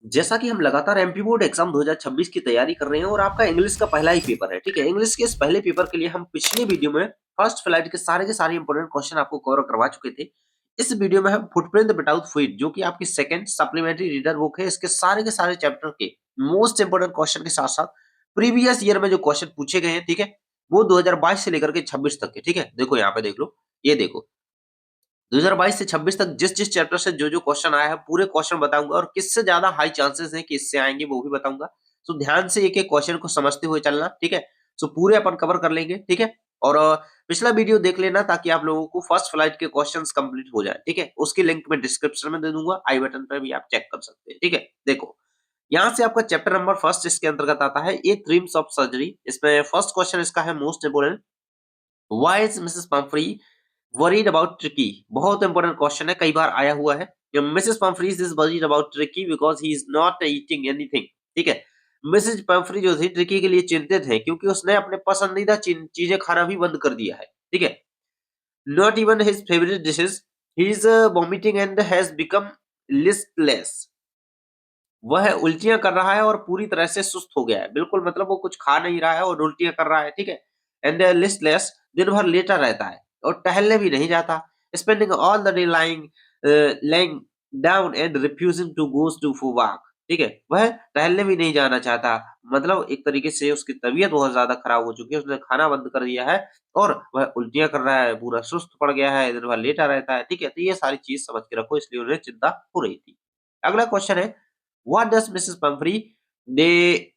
जैसा कि हम लगातार एमपी बोर्ड एग्जाम 2026 की तैयारी कर रहे हैं और आपका इंग्लिश का पहला ही पेपर है, ठीक है। इंग्लिश के इस पहले पेपर के लिए हम पिछले वीडियो में फर्स्ट फ्लाइट के सारे इंपॉर्टेंट क्वेश्चन आपको कवर करवा चुके थे। इस वीडियो में हम फुटप्रिंट विदाउट फीट, जो कि आपकी सेकंड सप्लीमेंट्री रीडर बुक है, इसके सारे के सारे चैप्टर के मोस्ट इंपोर्टेंट क्वेश्चन के साथ साथ प्रीवियस ईयर में जो क्वेश्चन पूछे गए हैं, ठीक है, वो 2022 से लेकर के 26 तक के, ठीक है। देखो यहाँ पे देख लो, ये देखो 2022 से 26 तक जिस जिस चैप्टर से जो जो क्वेश्चन आया है पूरे क्वेश्चन बताऊंगा, और किससे ज्यादा हाई चांसेस है कि इससे आएंगे वो भी बताऊंगा। सो ध्यान से एक एक क्वेश्चन को समझते हुए चलना, ठीक है। सो पूरे अपन कवर कर लेंगे, ठीक है। और पिछला वीडियो देख लेना ताकि आप लोगों को फर्स्ट फ्लाइट के क्वेश्चंस कंप्लीट हो जाए, ठीक है। उसकी लिंक मैं डिस्क्रिप्शन में दे दूंगा, आई बटन पर भी आप चेक कर सकते हैं, ठीक है। देखो यहाँ से आपका चैप्टर नंबर फर्स्ट इसके अंतर्गत आता है, ए थ्रीम्स ऑफ सर्जरी। इसमें फर्स्ट क्वेश्चन इसका है most important, why is Mrs Pumphrey worried about Tricky. बहुत इंपॉर्टेंट क्वेश्चन है, कई बार आया हुआ है। Mrs Pumphrey's is worried about Tricky because he is not eating anything, ठीक है। मिसेज पंफ्री जो थी ट्रिकी के लिए चिंतित है क्योंकि उसने अपने पसंदीदा चीजें खाना भी बंद कर दिया है, ठीक है। Not even his favourite dishes, he is vomiting and has become listless. वह उल्टियां कर रहा है और पूरी तरह से सुस्त हो गया है, बिल्कुल मतलब वो कुछ खा नहीं रहा है और उल्टियां कर रहा है, ठीक है। एंड लिस्टलेस, दिन भर लेटा रहता है और टहलने भी नहीं जाता। Spending all the day lying down and refusing to goes to for walk, ठीक है। वह टहलने भी नहीं जाना चाहता, मतलब एक तरीके से उसकी तबीयत बहुत ज्यादा खराब हो चुकी है, उसने खाना बंद कर दिया है और वह उल्टियां कर रहा है, पूरा सुस्त पड़ गया है, दिन भर लेटा रहता है, ठीक है। तो ये सारी चीज समझ के रखो, इसलिए उन्हें चिंता हो रही थी। अगला क्वेश्चन है, what does Mrs. Pumphrey they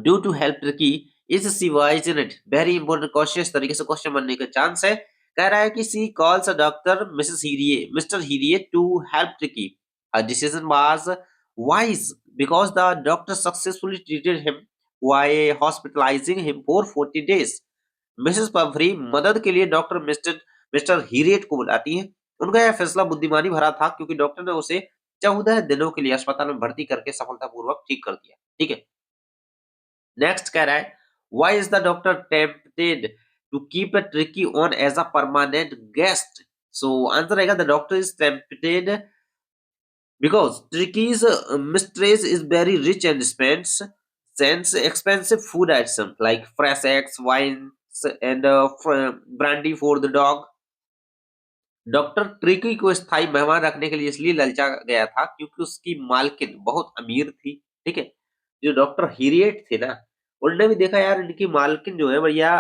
do to help Ricky? Is she wise in it? Very important question, इस तरीके से क्वेश्चन बनने का चांस है। कह रहा है कि she calls a doctor Mrs. Hirie, Mr. Hirie to help Ricky. Her decision was wise because the doctor successfully treated him while hospitalizing him for 40 days. Mrs पंफरी मदद के लिए डॉक्टर मिस्टर मिस्टर हीरियट को बुलाती है। उनका यह फैसला बुद्धिमानी भरा था क्योंकि डॉक्टर ने उसे 14 दिनों के लिए अस्पताल में भर्ती करके सफलतापूर्वक ठीक कर दिया, ठीक है। नेक्स्ट कह रहा है, why is the doctor tempted to keep a Tricky on as a permanent guest. So answer रहेगा, the doctor is tempted because Tricky's mistress is very rich and sends expensive food items like fresh eggs, wines, and brandy for the dog. Doctor tricky को स्थायी मेहमान रखने के लिए इसलिए ललचा गया था क्योंकि उसकी मालकिन बहुत अमीर थी, ठीक है। जो डॉक्टर हीरियट थे ना, उन्होंने भी देखा यार इनकी मालकिन जो है भैया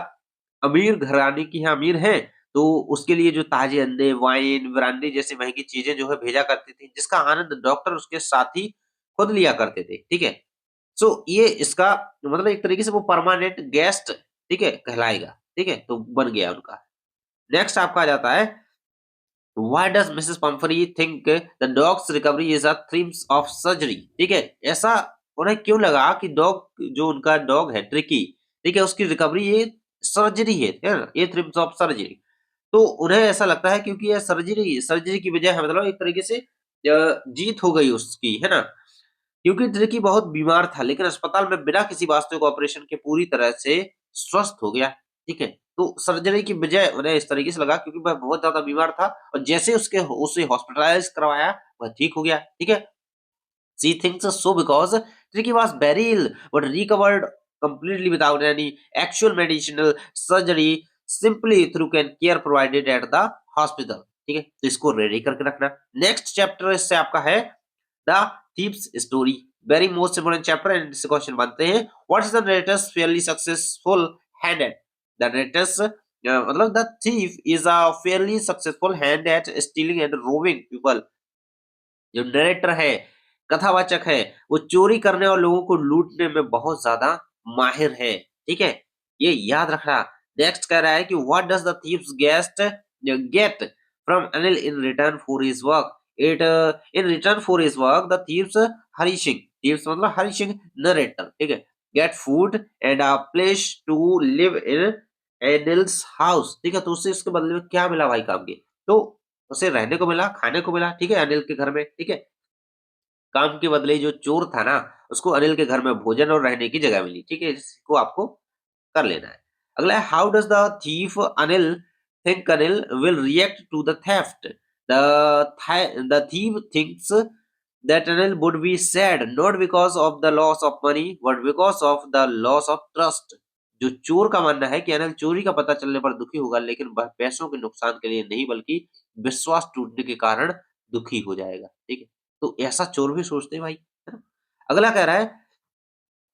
अमीर घराने की है, अमीर है, तो उसके लिए जो ताजे अंडे, वाइन, ब्रांडी जैसी महंगी चीजें जो है भेजा करती थी, जिसका आनंद डॉक्टर उसके साथी खुद लिया करते थे, ठीक है। सो ये इसका मतलब एक तरीके से वो परमानेंट गेस्ट, ठीक है, कहलाएगा, ठीक है, तो बन गया उनका। नेक्स्ट आपका आ जाता है, Why does Mrs. Pumphrey think the dog's recovery is a themes of surgery? ठीक है, ऐसा उन्हें क्यों लगा कि डॉग जो उनका डॉग है ट्रिकी, ठीक है, उसकी रिकवरी ये सर्जरी है ना, ये थीम्स ऑफ सर्जरी। तो उन्हें ऐसा लगता है क्योंकि ये सर्जरी सर्जरी की वजह है, मतलब एक तरीके से जीत हो गई उसकी, है ना। क्योंकि ट्रिकी बहुत बीमार था लेकिन अस्पताल में बिना किसी वास्तविक ऑपरेशन के पूरी तरह से स्वस्थ हो गया, ठीक है। तो सर्जरी की बजाय उन्हें इस तरीके से लगा क्योंकि वह बहुत ज्यादा बीमार था और जैसे उसे हॉस्पिटलाइज करवाया वह ठीक हो गया, ठीक है। She thinks so because Tricki was very ill but recovered completely without any actual medicinal surgery, simply through care provided at the hospital, ठीक है। तो इसको रेडी करके रखना। नेक्स्ट चैप्टर इससे आपका है the thief's story, very most important chapter, and इससे क्वेश्चन बनते हैं, what is the narrator's fairly successful hand at. The narrator's मतलब the thief is a fairly successful hand at stealing and robbing people. जो narrator है, कथावाचक है, वो चोरी करने और लोगों को लूटने में बहुत ज्यादा माहिर है, ठीक है। ये याद रखना। नेक्स्ट कह रहा है कि what does the thief's guest get from Anil in return for his work. It in return for his work the thief's Hari Singh, thief's मतलब हरी सिंह नरेटर, ठीक है, get food and a place to live in Anil's house, ठीक है। तो उससे उसके बदले में क्या मिला भाई काम के, तो उसे रहने को मिला, खाने को मिला, ठीक है, अनिल के घर में, ठीक है। काम के बदले जो चोर था ना, उसको अनिल के घर में भोजन और रहने की जगह मिली, ठीक है। इसको आपको कर लेना है। अगला है, how does the thief Anil think Anil will react to the theft. The thief thinks that Anil would be sad not because of the loss of money but because of the loss of trust। जो चोर का मानना है कि अनिल चोरी का पता चलने पर दुखी होगा लेकिन वह पैसों के नुकसान के लिए नहीं बल्कि विश्वास टूटने के कारण दुखी हो जाएगा। ठीक है, तो ऐसा चोर भी सोचते हैं भाई, है ना। अगला कह रहा है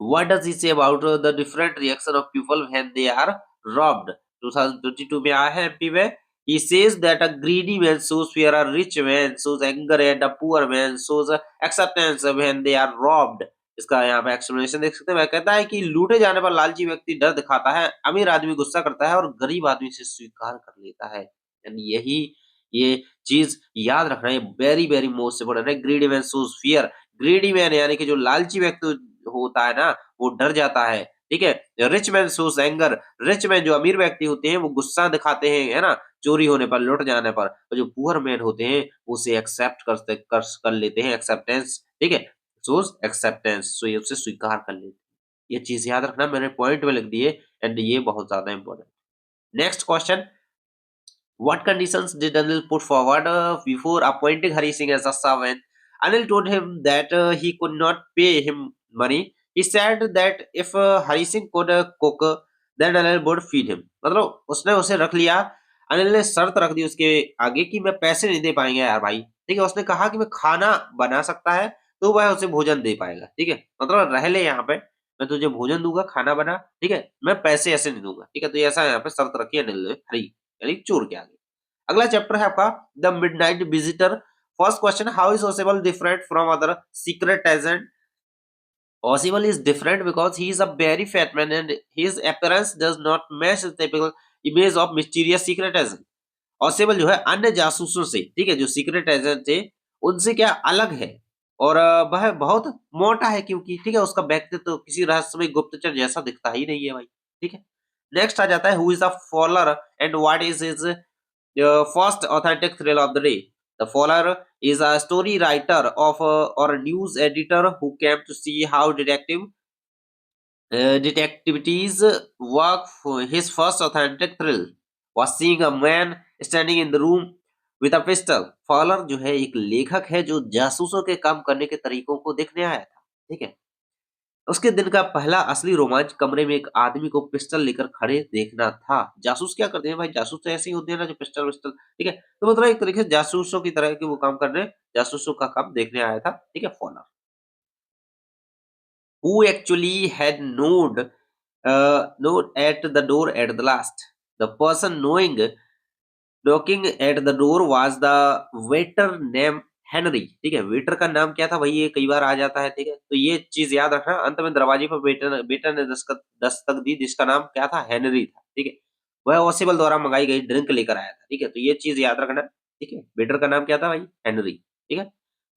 what does he say about the different reaction of people when they are robbed। 2022 में आया है एमपी में। he says that a greedy man shows fear, a rich man shows anger and a poor man shows acceptance when they are robbed। इसका यहाँ पे explanation देख सकते हैं। वह कहता है कि लूटे जाने पर लालची व्यक्ति डर दिखाता है, अमीर आदमी गुस्सा करता है और गरीब आदमी से स्वीकार कर लेता है। यानी यही ये चीज याद रखना है, वेरी वेरी मोस्ट इम्पोर्टेंट है। Greedy man shows fear, greedy man यानी कि जो लालची व्यक्ति होता है ना वो डर जाता है। ठीक है, rich man shows anger, rich man जो अमीर व्यक्ति होते हैं वो गुस्सा दिखाते हैं, है ना, चोरी होने पर, लुट जाने पर। और जो पुअर मैन होते हैं उसे एक्सेप्ट कर लेते हैं, एक्सेप्टेंस। ठीक है, शोज एक्सेप्टेंस, सो ये उसे स्वीकार कर लेते हैं। ये चीज याद रखना, मैंने पॉइंट में लिख दिए एंड ये बहुत ज्यादा important. Next question, what conditions did Anil put forward before appointing Hari Singh as a servant? Anil told him that he could not pay him money. He said that if Hari Singh could cook, then Anil would feed him। मतलब उसने उसे रख लिया, अनिल ने शर्त रख दी उसके आगे कि मैं पैसे नहीं दे पाएंगे यार भाई। ठीक है, उसने कहा कि मैं खाना बना सकता है तो वह उसे भोजन दे पाएगा। ठीक है, मतलब रह ले यहाँ पे, मैं तुझे भोजन दूंगा, खाना बना, ठीक है, मैं पैसे ऐसे नहीं दूंगा। ठीक है, तो ऐसा यहाँ पे शर्त रखी है अनिल ने हरी यानी चोर के आगे। अगला चैप्टर है आपका the midnight visitor. First question, how is Ausable different from other secret agent? Osibal is different because he is a very fat man and his appearance does not match the typical image of mysterious secret agent। Osibal जो है अन्य जासूसों से, ठीक है, जो secret agent थे उनसे क्या अलग है और वह बहुत मोटा है क्योंकि, ठीक है, उसका व्यक्तित्व तो किसी रहस्यमय गुप्तचर जैसा दिखता ही नहीं है भाई। ठीक है, नेक्स्ट आ जाता है who is a follower and what is his first authentic thrill of the day। The follower is a story writer of or a news editor who came to see how detectives work। For his first authentic thrill was seeing a man standing in the room with a pistol। Fowler जो है एक लेखक है जो जासूसों के काम करने के तरीकों को देखने आया था। ठीक है, उसके दिन का पहला असली रोमांच कमरे में एक आदमी को पिस्टल लेकर खड़े देखना था। जासूस क्या करते हैं भाई, जासूस तो ऐसे ही होते हैं ना जो पिस्टल विस्टल, ठीक है, तो मतलब एक तरीके से जासूसों की तरह के वो काम करने, जासूसों का काम देखने आया था। ठीक है, follower who actually had knocked at the door at the last। The person knocking at the door was the waiter named Henry. ठीक है, वेटर का नाम क्या था भाई, ये कई बार आ जाता है। ठीक है, तो ये चीज याद रखना, अंत में दरवाजे पर वेटर वेटर ने दस्तक दी जिसका नाम क्या था, हेनरी था। ठीक है, वह ओसिबल द्वारा मंगाई गई ड्रिंक लेकर आया था। ठीक है, तो ये चीज याद रखना। ठीक है, वेटर का नाम क्या था भाई, हेनरी। ठीक है,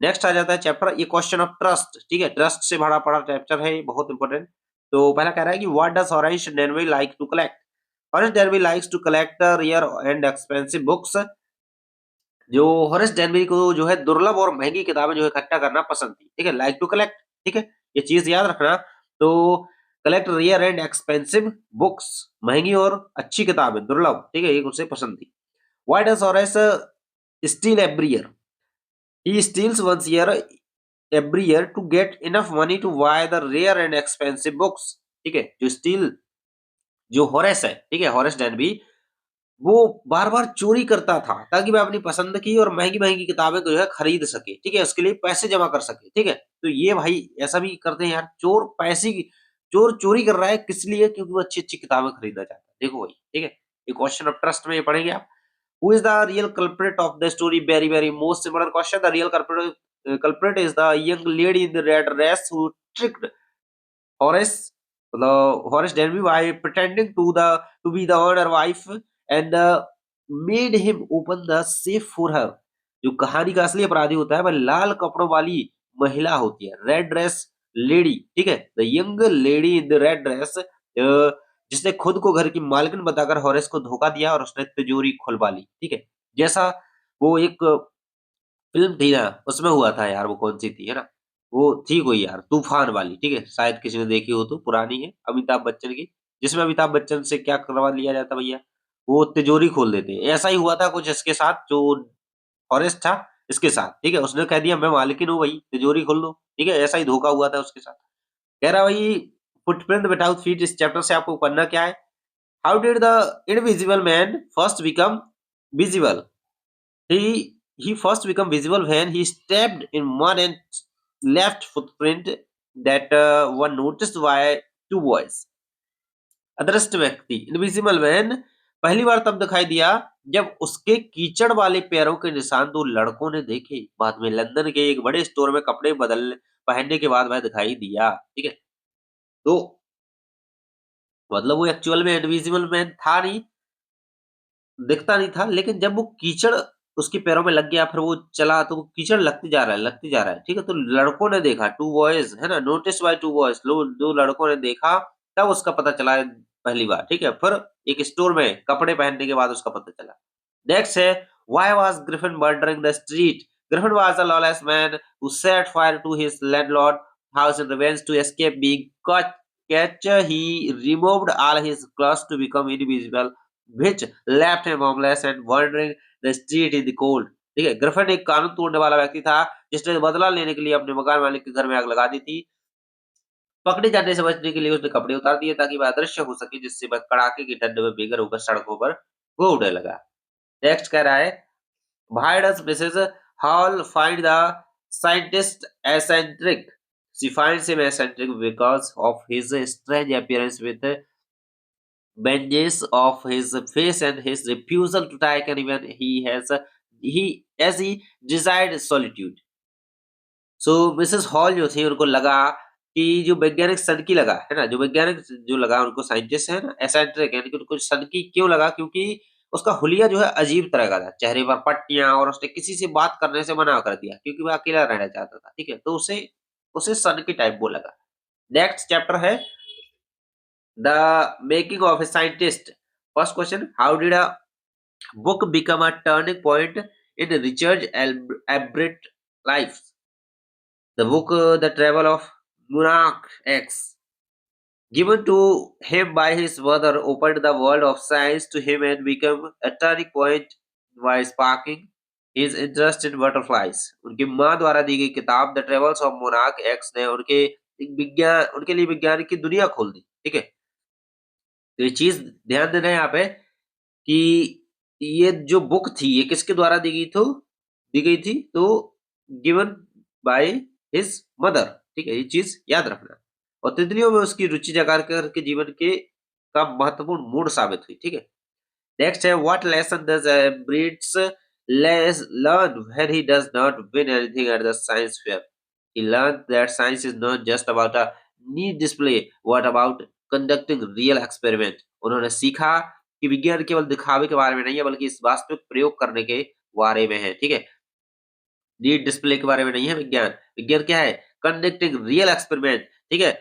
नेक्स्ट आ जाता है चैप्टर, ये क्वेश्चन ऑफ ट्रस्ट। ठीक है, ट्रस्ट से भरा पड़ा चैप्टर है, ये बहुत इंपॉर्टेंट। तो पहला कह रहा है कि what does Horace Danby like to collect? Horace Danby likes to collect rare and expensive books. जो हॉरेस डेनबरी को जो है दुर्लभ और महंगी किताबें जो है इकट्ठा करना पसंद थी। ठीक है, लाइक टू कलेक्ट। ठीक है, ये चीज याद रखना। तो collect rear and expensive books, महंगी और अच्छी किताबें, दुर्लभ। ठीक है, ये उसे पसंद थी। Why does Horace steal every year? He steals once year every year to get enough money to buy the rare and expensive books. ठीक है, जो स्टील जो हॉरेस है, ठीक है, हॉरेस डेनबी, वो बार-बार चोरी करता था ताकि वह अपनी पसंद की और महँगी-महँगी किताबें जो है खरीद सके। ठीक है, उसके लिए पैसे जमा कर सके। ठीक है, तो ये भाई ऐसा भी करते हैं यार, चोर पैसे की चोर चोरी कर रहा है किस लिए? क्योंकि वो अच्छी-अच्छी किताबें खरीदना चाहता है। देखो भाई, ठीक है, ये क्वेश्चन ऑफ ट्रस्ट में ये पढ़ेंगे आप। Who is the real culprit of the story? Very very most important question. The real culprit is the young lady in the red dress who tricked Horace, the Horace Denby by pretending to be the owner wife and made him open the safe for her। जो कहानी का असली अपराधी होता है वह लाल कपड़ों वाली महिला होती है, रेड ड्रेस लेडी। ठीक है, the young lady in the red dress, जिसने खुद को घर की मालकिन बताकर हॉरेस को धोखा दिया और उसने तिजोरी खुलवा ली। ठीक है, जैसा वो एक फ़िल्म थी ना, उसमें हुआ था यार, वो कौन-सी थी, है ना? वो थी कोई यार, तूफ़ान वाली, ठीक है? शायद किसी ने देखी हो तो, पुरानी है, अमिताभ बच्चन की, जिसमें अमिताभ बच्चन से क्या करवा लिया जाता भैया? वो तिजोरी खोल देते हैं। ऐसा ही हुआ था कुछ इसके साथ, जो फॉरेस्ट था, इसके साथ, ठीक है। उसने कह दिया मैं मालकिन हूँ भाई, तिजोरी खोल दो, ठीक है। ऐसा ही धोखा हुआ था उसके साथ। कह रहा भाई फुटप्रिंट विदाउट फीट, इस चैप्टर से आपको पढ़ना क्या है? How did the invisible man first become visible? He first became visible when he stepped in mud and left footprint that were noticed by two boys. अदृष्ट व्यक्ति इनविजिबल मैन पहली बार तब दिखाई दिया जब उसके कीचड़ वाले पैरों के निशान दो लड़कों ने देखे। बाद में लंदन के एक बड़े स्टोर में कपड़े बदल पहनने के बाद वह दिखाई दिया, ठीक है। तो मतलब वो एक्चुअल में इनविजिबल मैन था नहीं, दिखता नहीं था, लेकिन जब वो कीचड़ उसके पैरों में लग गया, फिर वो चला तो वो कीचड़ लगती जा रहा है, लगती जा रहा है, ठीक है। तो लड़कों ने देखा, टू बॉयज है ना, नोटिस बाय टू बॉयज, लोग दो लड़कों ने देखा, तब उसका पता चला पहली बार, ठीक है। फिर एक स्टोर में कपड़े पहनने के बाद उसका पता चला। नेक्स्ट है, why was Griffin murdering the street? Griffin was a lawless man who set fire to his landlord house in revenge to escape being caught. Catch, he removed all his clothes to become invisible, which left him homeless and wandering the street in the cold. ठीक है। Griffin एक कानून तोड़ने वाला व्यक्ति था जिसने बदला लेने के लिए अपने मकान मालिक के घर में आग लगा दी थी। पकड़े जाने से बचने के लिए उसने कपड़े उतार दिए ताकि वह अदृश्य हो सके, जिससे वह कड़ाके की ठंड में बेघर होकर सड़कों पर घूमने लगा। नेक्स्ट कह रहा है, why does Mrs. Hall find the scientist eccentric? She finds him eccentric because of his strange appearance with bandages of his face and his refusal to take anyone he desired solitude. So Mrs hall जो थी उनको लगा कि जो वैज्ञानिक सनकी लगा है ना, जो वैज्ञानिक जो लगा उनको, साइंटिस्ट है ना, एसेंट्रिक यानी कि उनको सनकी क्यों लगा? क्योंकि उसका हुलिया जो है अजीब तरह का था, चेहरे पर पट्टियां, और उसने किसी से बात करने से मना कर दिया क्योंकि वह अकेला रहना चाहता था, ठीक है। तो उसे उसे सनकी टाइप वो लगा। नेक्स्ट चैप्टर है the making of a scientist. First question, how did a book become a turning point in Richard Albright life? The book, The Travel of Murak X, given to him by his mother, opened the world of science to him and became a turning point by sparking his interest in butterflies. उनकी माँ द्वारा दी गई किताब the travels of monarch x ने उनके लिए विज्ञान की दुनिया खोल दी, ठीक है। तो ये चीज ध्यान देना है यहाँ पे कि ये जो बुक थी ये किसके द्वारा दी गई थी तो गिवन बाय हिज मदर, ठीक है। ये चीज याद रखना। और तितलियों में उसकी रुचि जगाकर के जीवन के का महत्वपूर्ण मोड़ साबित हुई, ठीक है। नेक्स्ट है, what lesson does Brits learn when he does not win anything at the science fair? He learn that science is not just about a neat display what about conducting real experiment. उन्होंने सीखा कि विज्ञान केवल दिखावे के बारे में नहीं है बल्कि इस वास्तविक प्रयोग करने के बारे में है, ठीक है। नीट डिस्प्ले के बारे में नहीं है विज्ञान। विज्ञान क्या है? कंडक्टिंग रियल एक्सपेरिमेंट, ठीक है।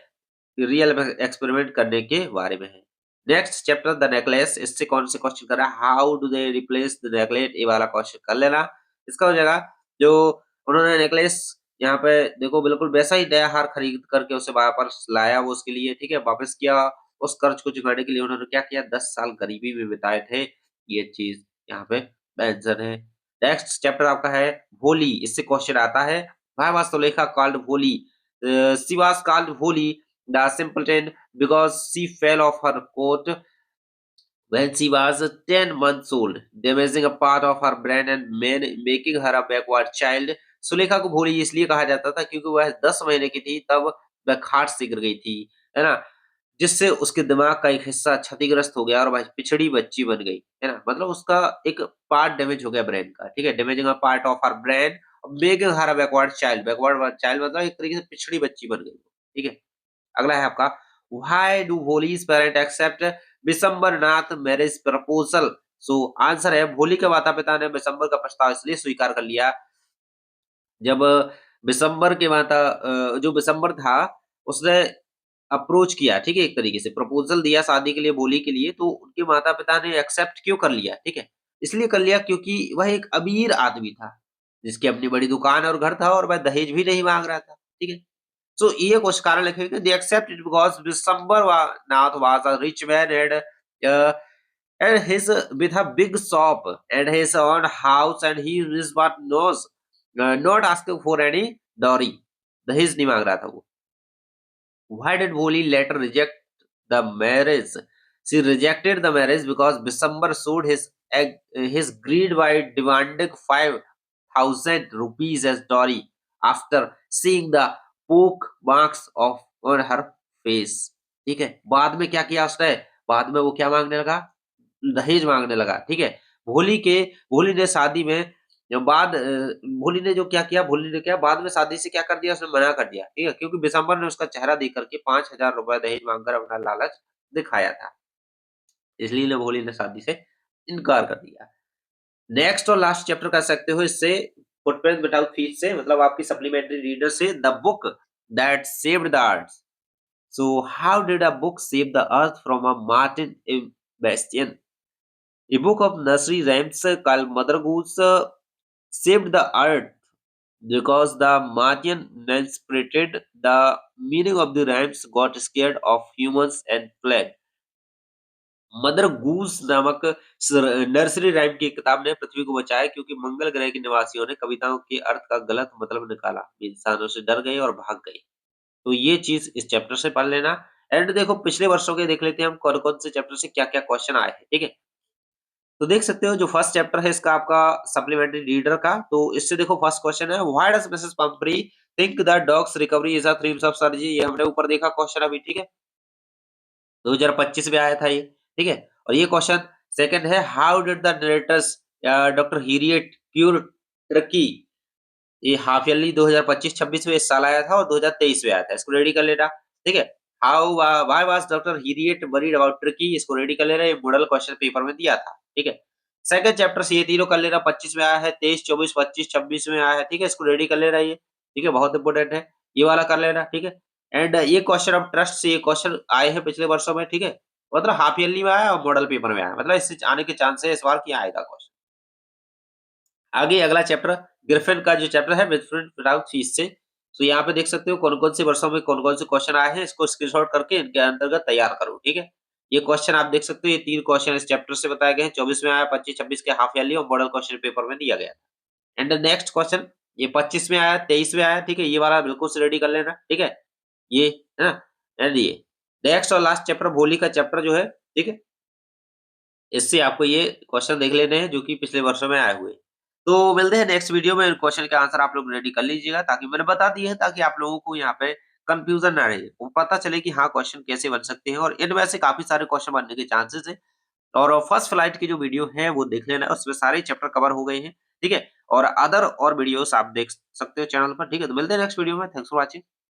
रियल एक्सपेरिमेंट करने के बारे में है। नेक्स्ट चैप्टर द नेकलेस, इससे कौन से क्वेश्चन कर रहा है? How do they replace the necklace, ये वाला क्वेश्चन कर लेना। इसका हो जाएगा जो उन्होंने नेकलेस यहाँ पे देखो बिल्कुल वैसा ही नया हार खरीद करके उसे वापस लाया वो उसके लिए, ठीक है, वापस किया। उस कर्ज को चुकाने के लिए उन्होंने क्या किया? 10 साल गरीबी में बिताए थे। ये चीज यहाँ पे मेंशन है। नेक्स्ट चैप्टर आपका है होली, इससे क्वेश्चन आता है, why was Suleika called holy? She was called holy the simpleton because she fell off her coat when she was 10 months old, damaging a part of her brain and making her a backward child. Sulekha को भोली इसलिए कहा जाता था क्योंकि वह 10 महीने की थी तब वह खाट से गिर गई थी, है ना, जिससे उसके दिमाग का एक हिस्सा क्षतिग्रस्त हो गया और वह पिछड़ी बच्ची बन गई, है ना। मतलब उसका एक पार्ट डैमेज हो गया ब्रेन का, ठीक है, damaging a part of her brain, making her a backward child मतलब एक तरीके से पिछड़ी बच्ची बन गई, ठीक है। अगला है आपका, why do Bholi's parent accept Bishamber Nath marriage proposal? So answer है, भोली के माता पिता ने विशंबर का प्रस्ताव इसलिए स्वीकार कर लिया जब विशंबर के माता जो विशंबर था उसने अप्रोच किया, ठीक है, एक तरीके से प्रपोजल दिया शादी के लिए भोली के लिए, तो उनके माता पिता ने एक्सेप्ट क्यों कर लिया? ठीक है, इसलिए कर लिया क्योंकि वह एक अमीर आदमी था जिसकी अपनी बड़ी दुकान और घर था और वह दहेज भी नहीं मांग रहा था, ठीक है। So ये कुछ कारण लिखे गए, they accepted because December Nath was a rich man uh, and his with a big shop and his own house and he is what knows. Not asking for any dowry, दहेज नहीं मांग रहा था वो। Why did Boli later reject the marriage? She rejected the marriage because Bisambar showed his greed by demanding 5,000 rupees as dowry after seeing the poke marks of on her face. ठीक है, बाद में क्या किया उसने? बाद में वो क्या मांगने लगा? दहेज मांगने लगा। ठीक है, भोली के भोली ने शादी में भोली ने जो क्या किया, भोली ने क्या बाद में शादी से क्या कर दिया, उसने मना कर दिया, ठीक है? क्योंकि बिशंबर ने उसका चेहरा देख करके 5,000 रुपए दहेज माँगकर अपना लालच दिखाया था। इसलिए ना भोली ने शादी से इनकार कर दिया। नेक्स्ट और लास्ट चैप्टर कह सकते हो इससे, फुटप्रिंट विदाउट फीस से, मतलब आपकी सप्लीमेंट्री रीडर से, the book that saved the earth. So how did a book save the earth from a Martin Bastian? A book of nursery rhymes called Mother Goose saved the earth because the Martian interpreted the meaning of the rhymes, got scared of humans and fled. Mother goose नामक nursery rhyme की किताब ने पृथ्वी को बचाया क्योंकि मंगल ग्रह के निवासियों ने कविताओं के अर्थ का गलत मतलब निकाला, इंसानों से डर गए और भाग गए। तो ये चीज इस चैप्टर से पढ़ लेना। एंड देखो पिछले वर्षों के देख लेते हैं हम कौन कौन से चैप्टर से क्या क्या क्वेश्चन आए हैं। ठीक है, तो देख सकते हो जो फर्स्ट चैप्टर है इसका आपका सप्लीमेंट्री रीडर का, तो इससे देखो फर्स्ट क्वेश्चन है, why does Mrs Pumphrey think that dog's recovery is a triumph of surgery. ये हमने ऊपर देखा क्वेश्चन अभी। ठीक है, 2025 में आया था ये। ठीक है, और ये क्वेश्चन सेकंड है, how did the narrator's doctor Herriot cure Tricky. ये हाफ ईयरली 2025-26 में इस साल आया था और 2023 में आया था, इसको रेडी कर लेना। ठीक है, how why was doctor Herriot worried about Tricky, इसको रेडी कर लेना, ये मॉडल क्वेश्चन पेपर में दिया था। ठीक है, सेकंड चैप्टर से ये तीनों कर लेना, 25 में आया है, 23, 24, 25, 26 में आया है। ठीक है, इसको रेडी कर लेना ये। ठीक है, बहुत इंपॉर्टेंट है, ये वाला कर लेना। ठीक है, एंड ये क्वेश्चन ऑफ ट्रस्ट से ये क्वेश्चन आए हैं पिछले वर्षों में। ठीक है, मतलब हाफ ईयरली में आया और मॉडल पेपर में आया, मतलब इससे आने के चांस है इस बार की आएगा क्वेश्चन। आगे अगला चैप्टर ग्रिफिन का जो चैप्टर है विद विदाउट फीस से, तो यहाँ पे देख सकते हो कौन-कौन से वर्षों में कौन-कौन से क्वेश्चन आए हैं, इसको स्क्रीनशॉट करके इनके अंतर्गत तैयार करो। ठीक है, ये क्वेश्चन आप देख सकते हो, ये 3 क्वेश्चन इस चैप्टर से बताए गए हैं, 24 में आया, 25, 26 के हाफ ईयरली और मॉडल क्वेश्चन पेपर में दिया गया था। एंड द नेक्स्ट क्वेश्चन ये 25 में आया, 23 में आया। ठीक है, ये वाला बिल्कुल से रेडी कर लेना। ठीक है, ये है ना, एंड ये नेक्स्ट और लास्ट चैप्टर भोली का चैप्टर जो है। ठीक है, इससे आपको ये क्वेश्चन देख लेने हैं जो कि पिछले वर्षों में आए हुए। तो मिलते हैं नेक्स्ट वीडियो में, क्वेश्चन के आंसर आप लोग रेडी कर लीजिएगा, ताकि मैंने बता दिए हैं ताकि आप लोगों को यहाँ पे कंफ्यूजन ना रहे, वो पता चले कि हाँ क्वेश्चन कैसे बन सकते हैं, और इनमें से काफी सारे क्वेश्चन बनने के चांसेस है। और फर्स्ट फ्लाइट की जो वीडियो है वो देख लेना, उसमें सारे चैप्टर कवर हो गए हैं। ठीक है, और अदर और वीडियोस आप देख सकते हो चैनल पर। ठीक है, तो मिलते हैं नेक्स्ट वीडियो में, थैंक्स फॉर वॉचिंग।